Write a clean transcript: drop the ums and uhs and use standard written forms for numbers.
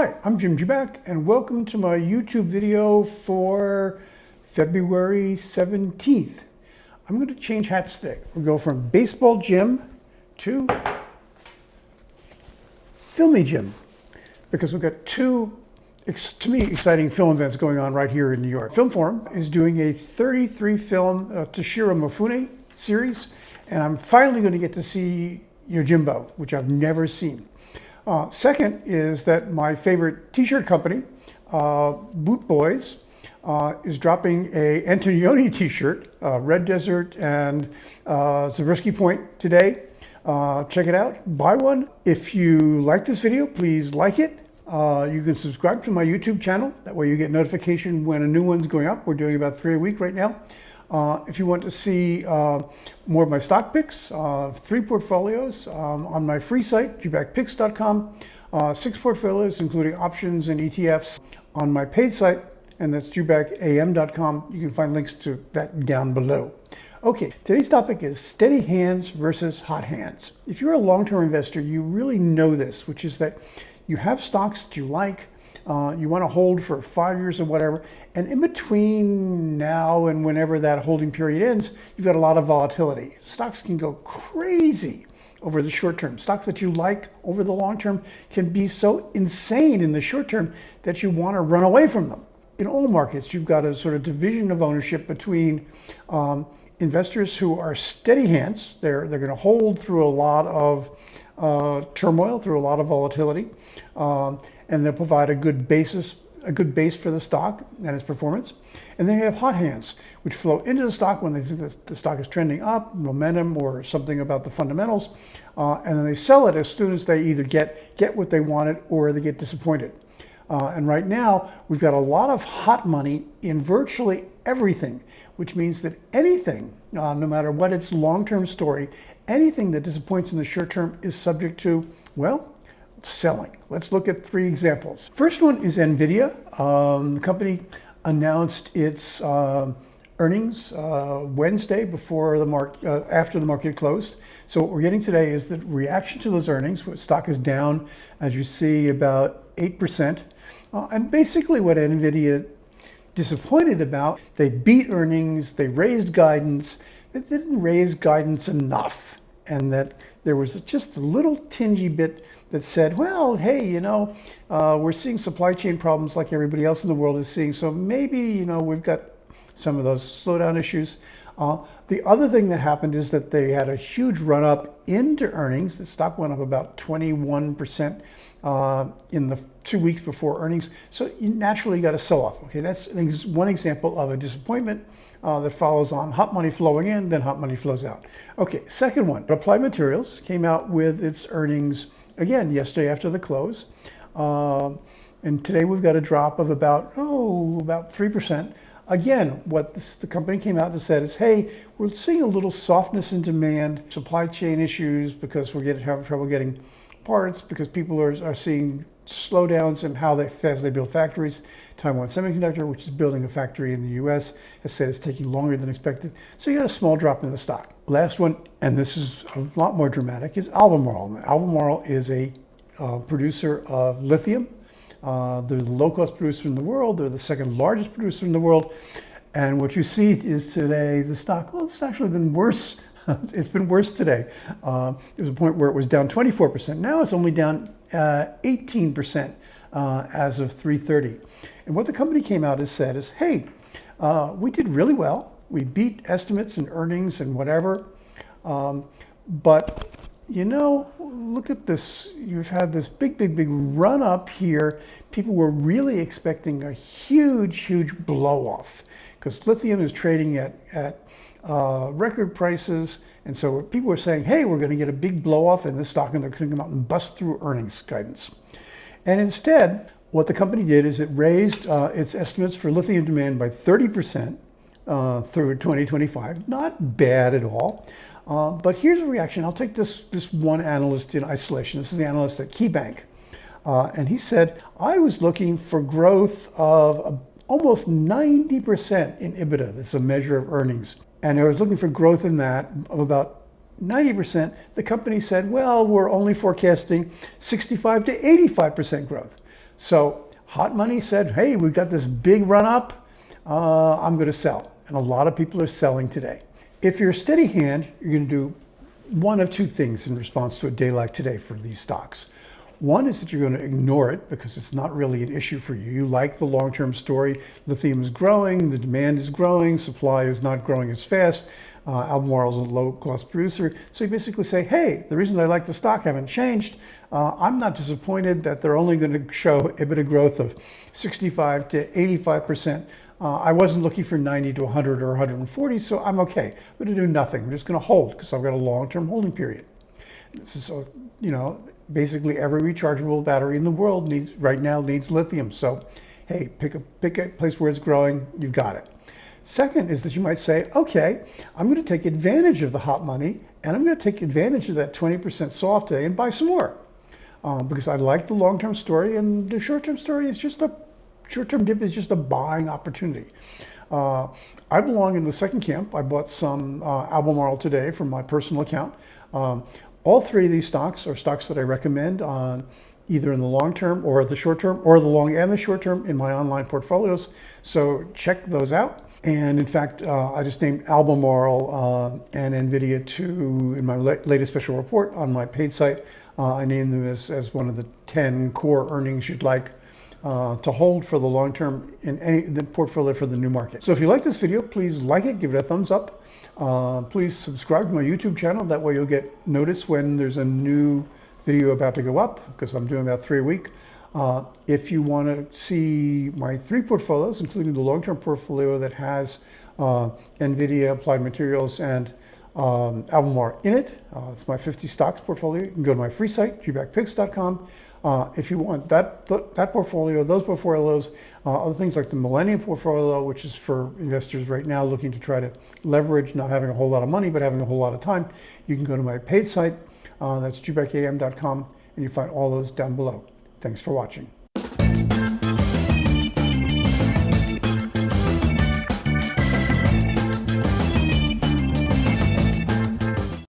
Hi, I'm Jim Jubak, and welcome to my YouTube video for February 17th. I'm going to change hats today. We'll go from Baseball Jim to Filmy Jim, because we've got two, to me, exciting film events going on right here in New York. Film Forum is doing a 33 film Toshiro Mifune series, and I'm finally going to get to see Yojimbo, which I've never seen. Second is that my favorite t-shirt company, Boot Boys, is dropping a Antonioni t-shirt, Red Desert and Zabriskie Point today. Check it out, buy one. If you like this video, please like it. You can subscribe to my YouTube channel. That way you get notification when a new one's going up. We're doing about 3 a week right now. If you want to see more of my stock picks, 3 portfolios on my free site, jubakpicks.com, 6 portfolios including options and ETFs on my paid site, and that's jubakam.com. You can find links to that down below. Okay, today's topic is steady hands versus hot hands. If you're a long-term investor, you really know this, which is that you have stocks that you like, you want to hold for 5 years or whatever, and in between now and whenever that holding period ends, you've got a lot of volatility. Stocks can go crazy over the short term. Stocks that you like over the long term can be so insane in the short term that you want to run away from them. In all markets, you've got a sort of division of ownership between investors who are steady hands. They're going to hold through a lot of turmoil, through a lot of volatility, and they'll provide a good base for the stock and its performance. And then you have hot hands, which flow into the stock when they think that the stock is trending up, momentum or something about the fundamentals, and then they sell it as soon as they either get what they wanted or they get disappointed. And right now, we've got a lot of hot money in virtually everything, which means that anything, no matter what its long-term story, anything that disappoints in the short term is subject to, well, selling. Let's look at 3 examples. First one is NVDA. The company announced its earnings Wednesday before the after the market closed. So what we're getting today is the reaction to those earnings. Stock is down, as you see, about 8%. And basically what NVIDIA disappointed about, they beat earnings, they raised guidance, they didn't raise guidance enough. And that there was just a little tingy bit that said, well, hey, we're seeing supply chain problems like everybody else in the world is seeing. So maybe, we've got some of those slowdown issues. The other thing that happened is that they had a huge run up into earnings. The stock went up about 21% in the 2 weeks before earnings. So you naturally got to sell off. Okay, that's one example of a disappointment that follows on hot money flowing in, then hot money flows out. Okay, second one, Applied Materials came out with its earnings again yesterday after the close. And today we've got a drop of about 3%. Again, what the company came out and said is, hey, we're seeing a little softness in demand, supply chain issues because we're having trouble getting parts, because people are seeing slowdowns in as they build factories. Taiwan Semiconductor, which is building a factory in the US, has said it's taking longer than expected. So you got a small drop in the stock. Last one, and this is a lot more dramatic, is Albemarle. Albemarle is a producer of lithium. They're the low-cost producer in the world. They're the second largest producer in the world. And what you see is today, the stock, well, it's actually been worse. It's been worse today. There was a point where it was down 24%. Now it's only down 18% as of 3:30. And what the company came out and said is, hey, we did really well. We beat estimates and earnings and whatever. But look at this. You've had this big run up here. People were really expecting a huge blow off because lithium is trading at record prices. And so people were saying, hey, we're going to get a big blow off in this stock and they're going to come out and bust through earnings guidance. And instead, what the company did is it raised its estimates for lithium demand by 30% through 2025. Not bad at all. But here's a reaction. I'll take this one analyst in isolation. This is the analyst at KeyBank. And he said, I was looking for growth of almost 90% in EBITDA. That's a measure of earnings. And I was looking for growth in that of about 90%. The company said, well, we're only forecasting 65 to 85% growth. So hot money said, hey, we've got this big run up, I'm going to sell. And a lot of people are selling today. If you're a steady hand, you're going to do one of two things in response to a day like today for these stocks. One is that you're going to ignore it because it's not really an issue for you. You like the long-term story. Lithium is growing, the demand is growing, supply is not growing as fast. Albemarle is a low-cost producer. So you basically say, hey, the reason I like the stock haven't changed. I'm not disappointed that they're only going to show EBITDA growth of 65 to 85%. I wasn't looking for 90 to 100 or 140, so I'm okay. I'm going to do nothing. I'm just going to hold because I've got a long-term holding period. This is, basically every rechargeable battery in the world right now needs lithium. So, hey, pick a place where it's growing. You've got it. Second is that you might say, okay, I'm going to take advantage of the hot money, and I'm going to take advantage of that 20% soft day and buy some more, because I like the long-term story, and the short-term story is just short-term dip is just a buying opportunity. I belong in the second camp. I bought some Albemarle today from my personal account. All three of these stocks are stocks that I recommend either in the long term or the short term, or the long and the short term in my online portfolios. So check those out. And in fact, I just named Albemarle and NVDA in my latest special report on my paid site. I named them as one of the 10 core earnings you'd like to hold for the long term in the portfolio for the new market. So if you like this video, please like it, give it a thumbs up. Please subscribe to my YouTube channel. That way you'll get notice when there's a new video about to go up, because I'm doing about 3 a week. If you want to see my 3 portfolios, including the long-term portfolio that has NVDA, Applied Materials, and Albemarle in it, it's my 50 stocks portfolio. You can go to my free site, jubakpicks.com. If you want that portfolio, those portfolios, other things like the Millennium portfolio, which is for investors right now looking to try to leverage, not having a whole lot of money, but having a whole lot of time, you can go to my paid site, that's jubakam.com, and you find all those down below. Thanks for watching.